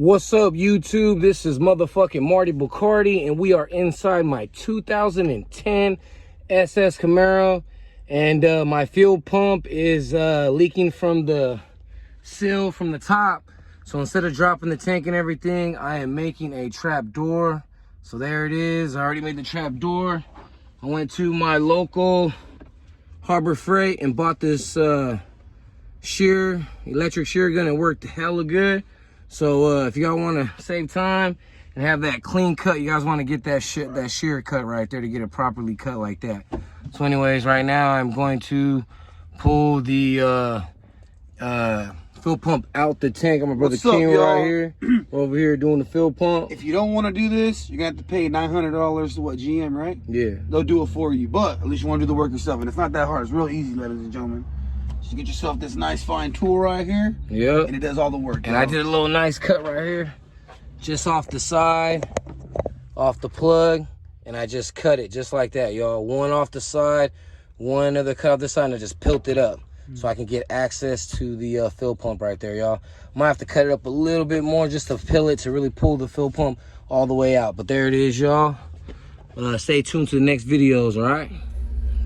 What's up, YouTube? This is motherfucking Marty Bacardi, and we are inside my 2010 SS Camaro, and my fuel pump is leaking from the sill from the top. So instead of dropping the tank and everything, I am making a trap door. So there it is. I already made the trap door. I went to my local Harbor Freight and bought this electric shear gun. It worked hella good. So if y'all want to save time and have that clean cut, you guys want to get that shear cut right there to get it properly cut like that. So anyways, right now I'm going to pull the fill pump out the tank. I'm my brother King right here. We're over here doing the fill pump. If you don't want to do this, you're gonna have to pay $900 to what, GM, right? Yeah. They'll do it for you, but at least you want to do the work yourself, and it's not that hard. It's real easy, ladies and gentlemen. Just get yourself this nice fine tool right here. Yep. And it does all the work. And I did a little nice cut right here, just off the side, off the plug, and I just cut it just like that, y'all. One off the side, one other cut off the side, and I just pilt it up so I can get access to the fill pump right there, y'all. Might have to cut it up a little bit more just to fill it to really pull the fill pump all the way out. But there it is, y'all. Stay tuned to the next videos, all right?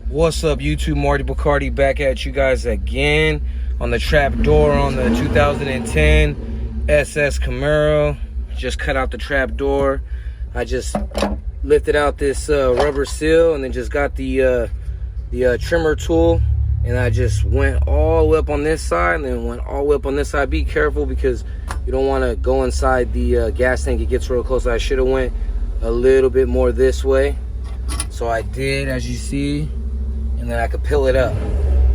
What's up, YouTube? Marty Bacardi back at you guys again on the trap door on the 2010 SS Camaro. Just cut out the trap door. I just lifted out this rubber seal and then just got the trimmer tool, and I just went all the way up on this side and then went all the way up on this side. Be careful because you don't want to go inside the gas tank. It gets real close. I should have went a little bit more this way. So I did, as you see, and then I could peel it up.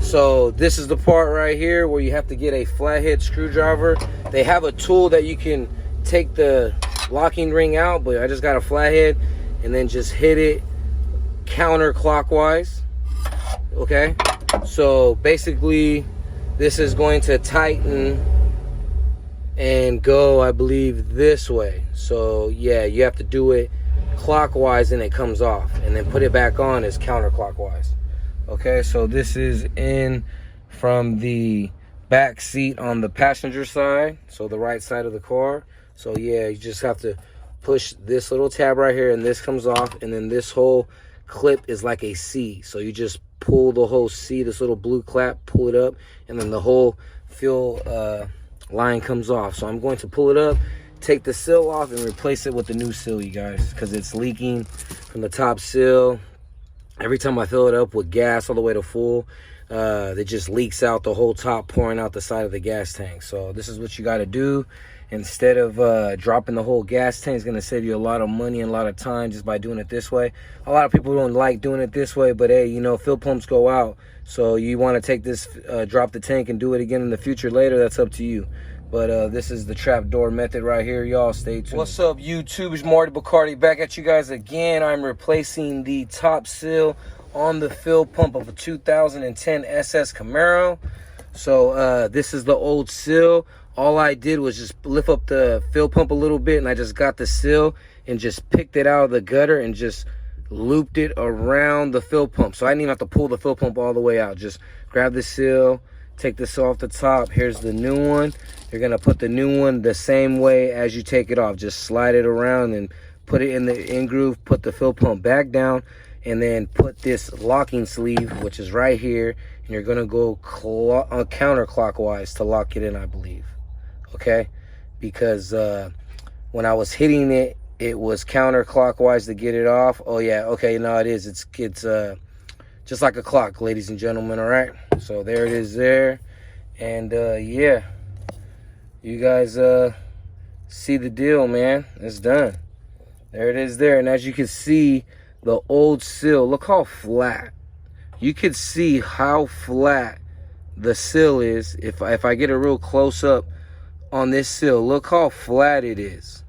So this is the part right here where you have to get a flathead screwdriver. They have a tool that you can take the locking ring out, but I just got a flathead and then just hit it counterclockwise. Okay, so basically this is going to tighten and go, I believe, this way. So yeah, you have to do it clockwise and it comes off, and then put it back on as counterclockwise. Okay, so this is in from the back seat on the passenger side, so the right side of the car. So yeah, you just have to push this little tab right here and this comes off, and then this whole clip is like a C. So you just pull the whole C, this little blue clap, pull it up, and then the whole fuel line comes off. So I'm going to pull it up, take the seal off, and replace it with the new seal, you guys, because it's leaking from the top seal. Every time I fill it up with gas all the way to full, it just leaks out the whole top, pouring out the side of the gas tank. So this is what you got to do. Instead of dropping the whole gas tank, it's going to save you a lot of money and a lot of time just by doing it this way. A lot of people don't like doing it this way, but hey, you know, fill pumps go out. So you want to take this, drop the tank and do it again in the future later, that's up to you. But this is the trap door method right here, y'all. Stay tuned. What's up, YouTube? It's Marty Bacardi back at you guys again. I'm replacing the top seal on the fill pump of a 2010 SS Camaro. So this is the old seal. All I did was just lift up the fill pump a little bit, and I just got the seal and just picked it out of the gutter and just looped it around the fill pump. So I didn't even have to pull the fill pump all the way out. Just grab the seal, take this off the top. Here's the new one. You're gonna put the new one the same way as you take it off. Just slide it around and put it in the in groove, put the fill pump back down, and then put this locking sleeve, which is right here, and you're gonna go counterclockwise to lock it in, I believe. Okay, because when I was hitting it, it was counterclockwise to get it off. Oh yeah, okay, no, it is. It's just like a clock, ladies and gentlemen. All right, so there it is there, and yeah, you guys see the deal, man. It's done. There it is there, and as you can see, the old seal, look how flat. You could see how flat the seal is. If I get a real close up on this seal, look how flat it is.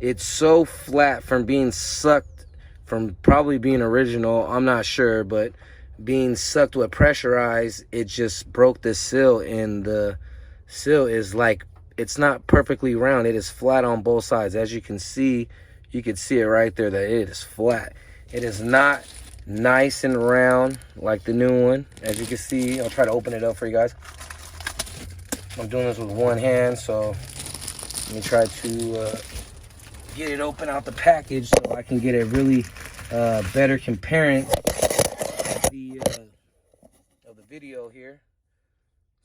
It's so flat from being sucked, from probably being original, I'm not sure, but being sucked with pressurized, it just broke the seal, and the seal is like, it's not perfectly round. It is flat on both sides. As you can see, you can see it right there that it is flat. It is not nice and round like the new one. As you can see, I'll try to open it up for you guys. I'm doing this with one hand, so Let me try to get it open out the package so I can get a really better comparing of the video here.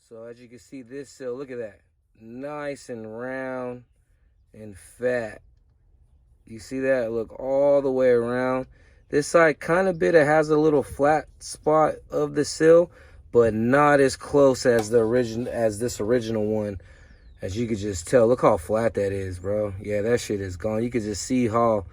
So as you can see, this sill, look at that, nice and round and fat. You see that? Look all the way around. This side kind of has a little flat spot of the sill, but not as close as this original one. As you could just tell, look how flat that is, bro. Yeah, that shit is gone. You could just see how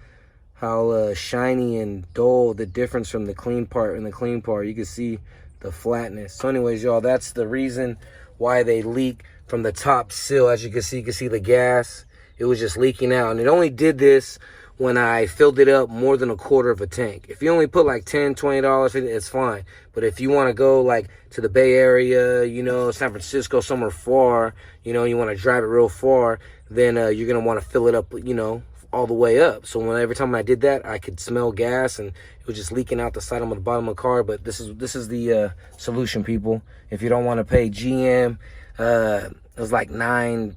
shiny and dull the difference from the clean part and the clean part. You can see the flatness. So anyways, y'all, that's the reason why they leak from the top sill. As you can see the gas. It was just leaking out. And it only did this when I filled it up more than a quarter of a tank. If you only put like $10, $20, it's fine. But if you want to go like to the Bay Area, you know, San Francisco, somewhere far, you know, you want to drive it real far, then you're going to want to fill it up, you know, all the way up. So every time I did that, I could smell gas and it was just leaking out the side of the bottom of the car. But this is the solution, people. If you don't want to pay GM, it was like $900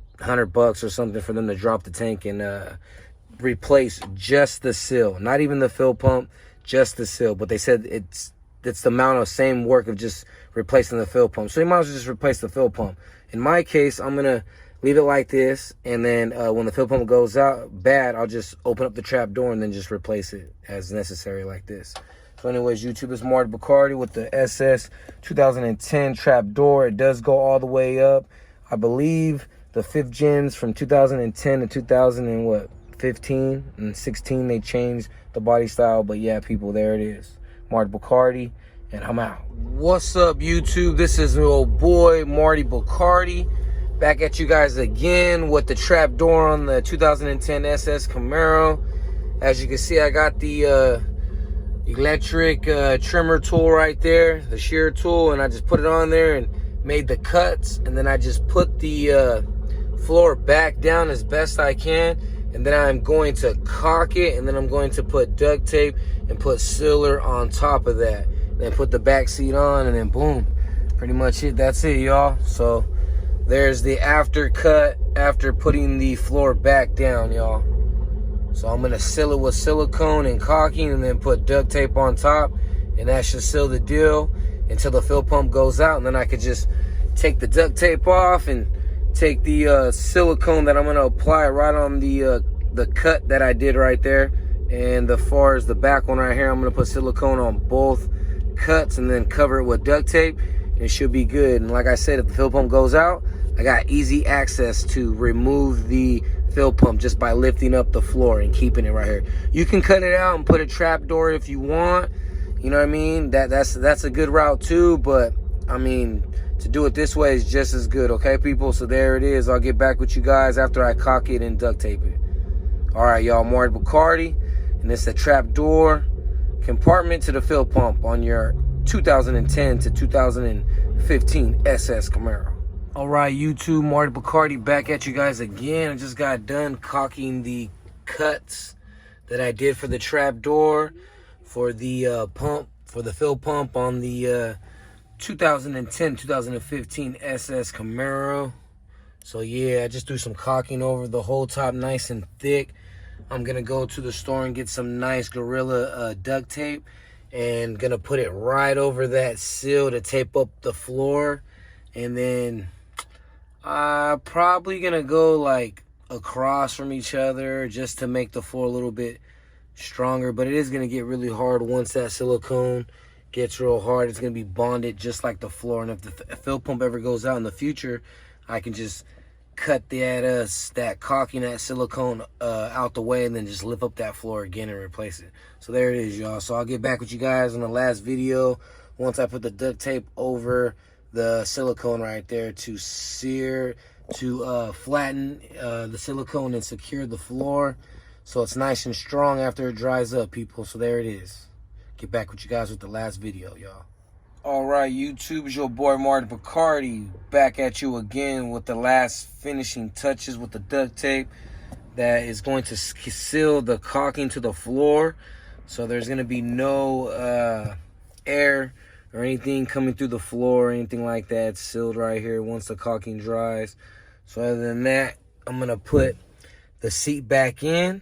or something for them to drop the tank and replace just the sill, not even the fill pump, just the sill. But they said it's the amount of same work of just replacing the fill pump. So you might as well just replace the fill pump. In my case, I'm gonna leave it like this, and then when the fill pump goes out bad, I'll just open up the trap door and then just replace it as necessary like this. So anyways, YouTube, is Marty Bacardi with the SS 2010 trap door. It does go all the way up. I believe the 5th gens from 2010 to 2015 and 16, they changed the body style. But yeah, people, there it is. Marty Bacardi, and I'm out. What's up, YouTube? This is my old boy, Marty Bacardi, back at you guys again with the trap door on the 2010 SS Camaro. As you can see, I got the electric trimmer tool right there, the shear tool, and I just put it on there and made the cuts, and then I just put the floor back down as best I can, and then I'm going to caulk it, and then I'm going to put duct tape and put sealer on top of that, then put the back seat on, and then boom, pretty much it. That's it, y'all. So there's the after cut after putting the floor back down, y'all. So I'm gonna seal it with silicone and caulking, and then put duct tape on top, and that should seal the deal until the fill pump goes out. And then I could just take the duct tape off and take the silicone that I'm gonna apply right on the cut that I did right there. And as far as the back one right here, I'm gonna put silicone on both cuts and then cover it with duct tape, and it should be good. And like I said, if the fill pump goes out, I got easy access to remove the fill pump just by lifting up the floor and keeping it right here. You can cut it out and put a trap door if you want, you know what I mean? That's a good route too, but I mean, to do it this way is just as good, okay, people? So there it is. I'll get back with you guys after I caulk it and duct tape it. All right, y'all, Marty Bacardi, and it's a trap door compartment to the fill pump on your 2010 to 2015 SS Camaro. All right, YouTube, Marty Bacardi back at you guys again. I just got done caulking the cuts that I did for the trap door for the pump, for the fill pump on the 2010 2015 SS Camaro. So yeah, I just threw some caulking over the whole top nice and thick. I'm gonna go to the store and get some nice Gorilla duct tape, and gonna put it right over that sill to tape up the floor. And then probably gonna go like across from each other just to make the floor a little bit stronger. But it is gonna get really hard once that silicone gets real hard. It's gonna be bonded just like the floor. And if the fill pump ever goes out in the future, I can just cut that caulking, that silicone out the way, and then just lift up that floor again and replace it. So there it is, y'all. So I'll get back with you guys on the last video once I put the duct tape over the silicone right there to flatten the silicone and secure the floor so it's nice and strong after it dries up, people. So there it is. Get back with you guys with the last video, y'all. All right, YouTube, it's your boy Marty Bacardi back at you again with the last finishing touches with the duct tape that is going to seal the caulking to the floor. So there's going to be no air or anything coming through the floor or anything like that. It's sealed right here once the caulking dries. So other than that, I'm gonna put the seat back in,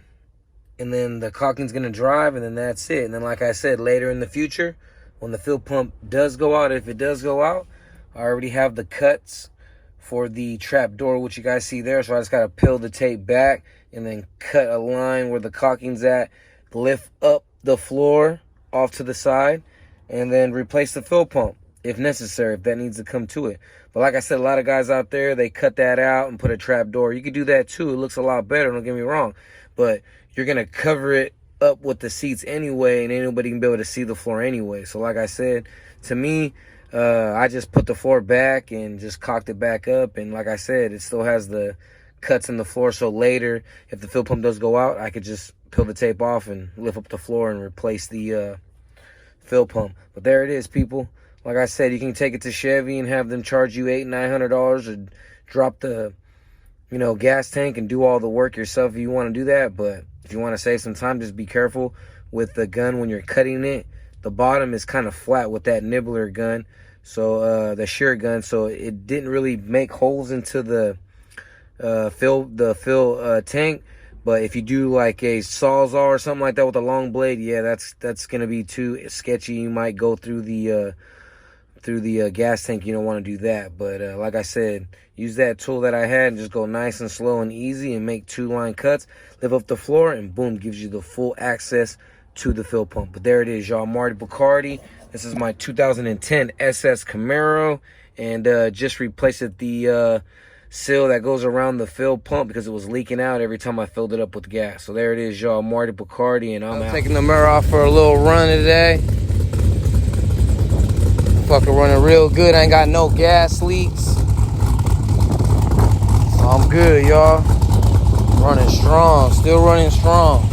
and then the caulking's gonna drive, and then that's it. And then, like I said, later in the future, when the fuel pump does go out, if it does go out, I already have the cuts for the trap door, which you guys see there. So I just gotta peel the tape back and then cut a line where the caulking's at, lift up the floor off to the side, and then replace the fuel pump if necessary, if that needs to come to it. But like I said, a lot of guys out there, they cut that out and put a trap door. You could do that too. It looks a lot better, don't get me wrong. But you're gonna cover it up with the seats anyway, and ain't nobody can be able to see the floor anyway. So like I said, to me, I just put the floor back and just caulked it back up. And like I said, it still has the cuts in the floor. So later, if the fuel pump does go out, I could just peel the tape off and lift up the floor and replace the fuel pump. But there it is, people. Like I said, you can take it to Chevy and have them charge you $800-900 or drop the, gas tank and do all the work yourself if you want to do that. But if you want to save some time, just be careful with the gun when you're cutting it. The bottom is kind of flat with that nibbler gun, so the shear gun, so it didn't really make holes into the fill tank. But if you do like a Sawzall or something like that with a long blade, yeah, that's gonna be too sketchy. You might go through the gas tank. You don't want to do that. But like I said, use that tool that I had and just go nice and slow and easy and make 2-line cuts, lift up the floor, and boom, gives you the full access to the fill pump. But there it is, y'all. Marty Bacardi. This is my 2010 SS Camaro, and just replaced the seal that goes around the fill pump because it was leaking out every time I filled it up with gas. So there it is, y'all. Marty Bacardi, and I'm out. Taking the mirror off for a little run today. Fucker running real good. I ain't got no gas leaks, so I'm good, y'all. Running strong, still running strong.